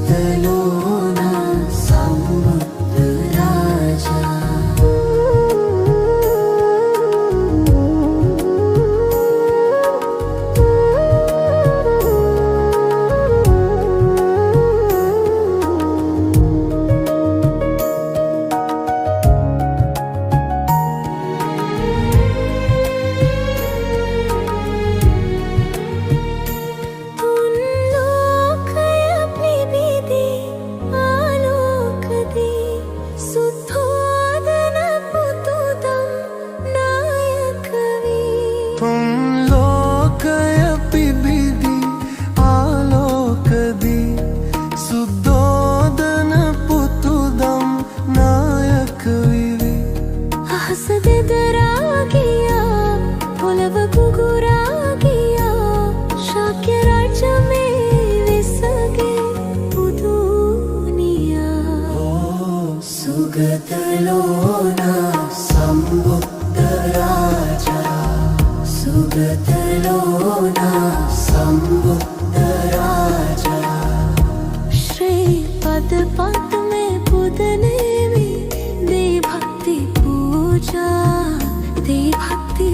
సుగతలోన సముద్ర రాజా సుగతలోన సంబుద్ధ రాజా సుగతలోన సంబుద్ధ రాజా श्रीपद पद में पुदने में दे भक्ति पूजा दे भक्ति